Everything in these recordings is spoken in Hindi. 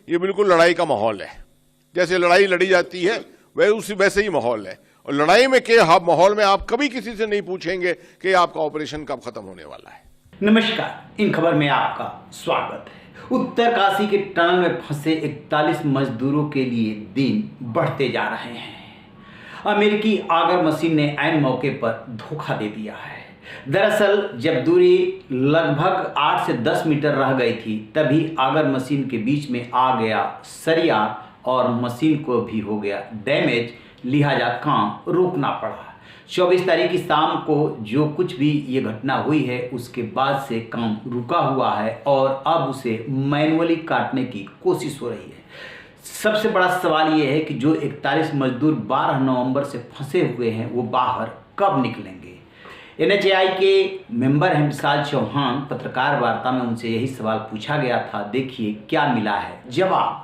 ये बिल्कुल लड़ाई का माहौल है। जैसे लड़ाई लड़ी जाती है वैसे ही माहौल है। और लड़ाई में के माहौल में आप कभी किसी से नहीं पूछेंगे कि आपका ऑपरेशन कब खत्म होने वाला है। नमस्कार, इन खबर में आपका स्वागत है। उत्तरकाशी के टनल में फंसे 41 मजदूरों के लिए दिन बढ़ते जा रहे हैं। अमेरिकी आगर मशीन ने ऐन मौके पर धोखा दे दिया है। दरअसल जब दूरी लगभग 8 से 10 मीटर रह गई थी तभी आगर मशीन के बीच में आ गया सरिया और मशीन को भी हो गया डैमेज, लिहाजा काम रोकना पड़ा। 24 तारीख की शाम को जो कुछ भी ये घटना हुई है उसके बाद से काम रुका हुआ है और अब उसे मैनुअली काटने की कोशिश हो रही है। सबसे बड़ा सवाल ये है कि जो 41 मजदूर 12 नवंबर से फंसे हुए हैं वो बाहर कब निकलेंगे। NHAI के मेंबर हैं विशाल चौहान। पत्रकार वार्ता में उनसे यही सवाल पूछा गया था, देखिए क्या मिला है जवाब।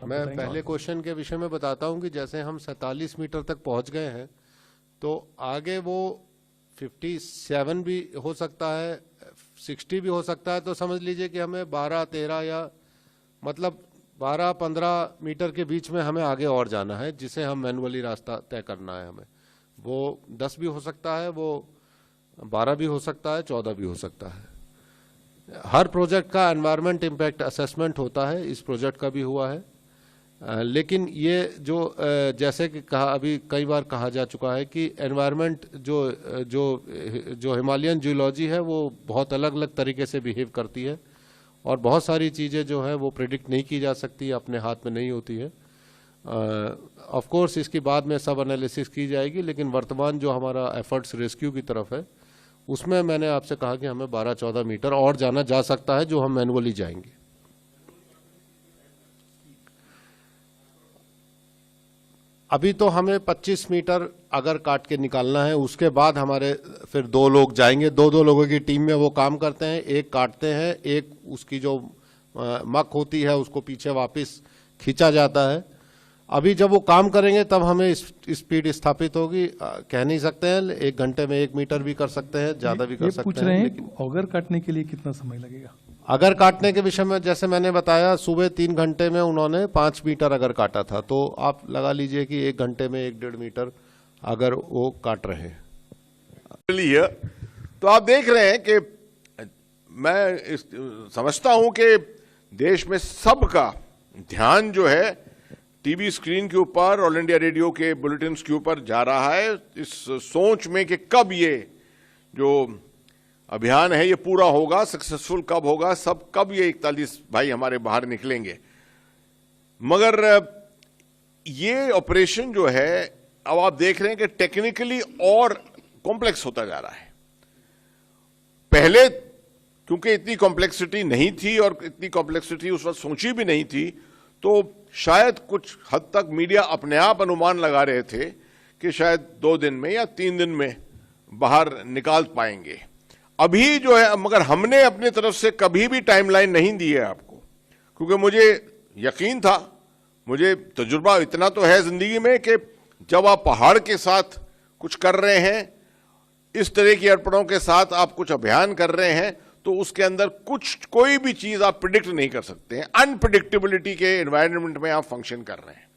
मैं पहले क्वेश्चन के विषय में बताता हूं कि जैसे हम 47 मीटर तक पहुंच गए हैं तो आगे वो 57 भी हो सकता है, 60 भी हो सकता है। तो समझ लीजिए कि हमें 12-13 या मतलब 12-15 मीटर के बीच में हमें आगे और जाना है, जिसे हम मैनुअली रास्ता तय करना है। हमें वो 10 भी हो सकता है, वो 12 भी हो सकता है, 14 भी हो सकता है। हर प्रोजेक्ट का एनवायरमेंट इम्पैक्ट असेसमेंट होता है, इस प्रोजेक्ट का भी हुआ है। लेकिन ये जो जैसे कि अभी कई बार कहा जा चुका है कि एनवायरनमेंट जो हिमालयन जियोलॉजी है वो बहुत अलग अलग तरीके से बिहेव करती है और बहुत सारी चीज़ें जो है वो प्रिडिक्ट नहीं की जा सकती, अपने हाथ में नहीं होती है। ऑफ कोर्स इसकी बाद में सब एनालिसिस की जाएगी, लेकिन वर्तमान जो हमारा एफर्ट्स रेस्क्यू की तरफ है उसमें मैंने आपसे कहा कि हमें 12-14 मीटर और जाना जा सकता है, जो हम मैनुअली जाएंगे। अभी तो हमें 25 मीटर अगर काट के निकालना है, उसके बाद हमारे फिर 2 लोग जाएंगे। 2 लोगों की टीम में वो काम करते हैं, एक काटते हैं, एक उसकी जो मक होती है उसको पीछे वापस खींचा जाता है। अभी जब वो काम करेंगे तब हमें स्पीड स्थापित होगी। कह नहीं सकते हैं, 1 घंटे में 1 मीटर भी कर सकते हैं, ज्यादा भी कर सकते हैं। पूछ रहे हैं लेकिन अगर काटने के लिए कितना समय लगेगा? अगर काटने के विषय में जैसे मैंने बताया, सुबह 3 घंटे में उन्होंने 5 मीटर अगर काटा था, तो आप लगा लीजिए कि 1 घंटे में 1-1.5 मीटर अगर वो काट रहे हैं। तो आप देख रहे हैं कि मैं समझता हूं कि देश में सबका ध्यान जो है टीवी स्क्रीन के ऊपर, ऑल इंडिया रेडियो के बुलेटिन्स के ऊपर जा रहा है, इस सोच में कि कब ये जो अभियान है ये पूरा होगा, सक्सेसफुल कब होगा, कब ये 41 भाई हमारे बाहर निकलेंगे। मगर ये ऑपरेशन जो है अब आप देख रहे हैं कि टेक्निकली और कॉम्प्लेक्स होता जा रहा है। पहले क्योंकि इतनी कॉम्प्लेक्सिटी नहीं थी और इतनी कॉम्प्लेक्सिटी उस वक्त सोची भी नहीं थी, तो शायद कुछ हद तक मीडिया अपने आप अनुमान लगा रहे थे कि शायद 2 दिन में या 3 दिन में बाहर निकाल पाएंगे। अभी जो है, मगर हमने अपनी तरफ से कभी भी टाइमलाइन नहीं दी है आपको, क्योंकि मुझे यकीन था, मुझे तजुर्बा इतना तो है जिंदगी में कि जब आप पहाड़ के साथ कुछ कर रहे हैं, इस तरह की अड़पड़ों के साथ आप कुछ अभियान कर रहे हैं, तो उसके अंदर कोई भी चीज आप प्रिडिक्ट नहीं कर सकते हैं। अनप्रिडिक्टेबिलिटी के एनवायरनमेंट में आप फंक्शन कर रहे हैं।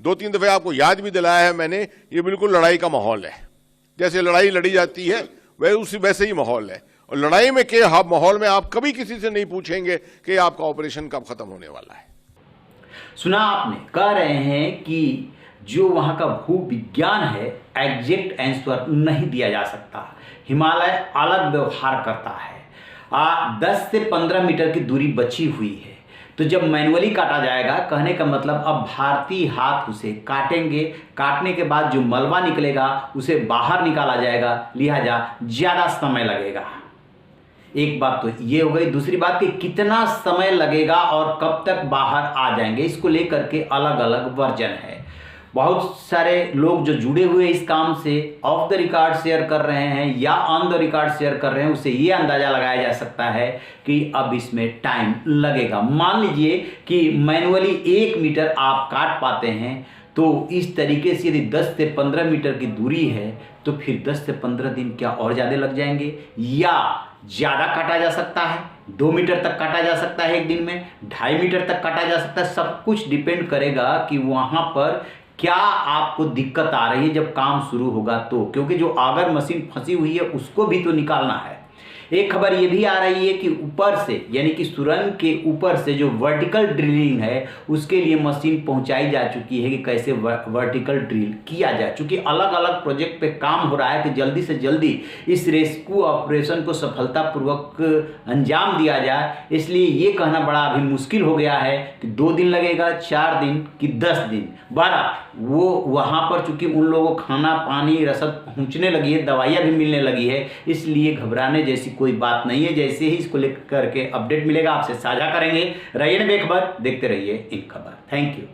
2-3 दफे आपको याद भी दिलाया है मैंने, ये बिल्कुल लड़ाई का माहौल है। जैसे लड़ाई लड़ी जाती है वैसे ही माहौल है। और लड़ाई में के माहौल में आप कभी किसी से नहीं पूछेंगे कि आपका ऑपरेशन कब खत्म होने वाला है। सुना आपने, कह रहे हैं कि जो वहां का भू विज्ञान है एग्जैक्ट आंसर नहीं दिया जा सकता। हिमालय अलग व्यवहार करता है। 10 से 15 मीटर की दूरी बची हुई है, तो जब मैनुअली काटा जाएगा, कहने का मतलब अब भारतीय हाथ उसे काटेंगे। काटने के बाद जो मलबा निकलेगा उसे बाहर निकाला जाएगा, लिहाजा ज़्यादा समय लगेगा। एक बात तो ये हो गई। दूसरी बात कि कितना समय लगेगा और कब तक बाहर आ जाएंगे, इसको लेकर के अलग अलग वर्जन है। बहुत सारे लोग जो जुड़े हुए इस काम से ऑफ द रिकॉर्ड शेयर कर रहे हैं या ऑन द रिकॉर्ड शेयर कर रहे हैं, उससे ये अंदाजा लगाया जा सकता है कि अब इसमें टाइम लगेगा। मान लीजिए कि मैनुअली 1 मीटर आप काट पाते हैं, तो इस तरीके से यदि 10 से 15 मीटर की दूरी है तो फिर 10 से 15 दिन क्या और ज़्यादा लग जाएंगे या ज़्यादा काटा जा सकता है? 2 मीटर तक काटा जा सकता है एक दिन में, 2.5 मीटर तक काटा जा सकता है। सब कुछ डिपेंड करेगा कि वहाँ पर क्या आपको दिक्कत आ रही है जब काम शुरू होगा तो, क्योंकि जो आगर मशीन फंसी हुई है उसको भी तो निकालना है। एक खबर ये भी आ रही है कि ऊपर से यानी कि सुरंग के ऊपर से जो वर्टिकल ड्रिलिंग है उसके लिए मशीन पहुंचाई जा चुकी है कि कैसे वर्टिकल ड्रिल किया जाए। चूंकि अलग अलग प्रोजेक्ट पे काम हो रहा है कि जल्दी से जल्दी इस रेस्क्यू ऑपरेशन को सफलतापूर्वक अंजाम दिया जाए, इसलिए ये कहना बड़ा अभी मुश्किल हो गया है कि 2 दिन लगेगा, 4 दिन कि 10 दिन। 12 वो वहाँ पर चूंकि उन लोगों को खाना पानी रसद पहुँचने लगी है, दवाइयाँ भी मिलने लगी है, इसलिए घबराने जैसी कोई बात नहीं है। जैसे ही इसको लेकर के अपडेट मिलेगा आपसे साझा करेंगे। रहिए बेखबर, देखते रहिए इन खबर। Thank you.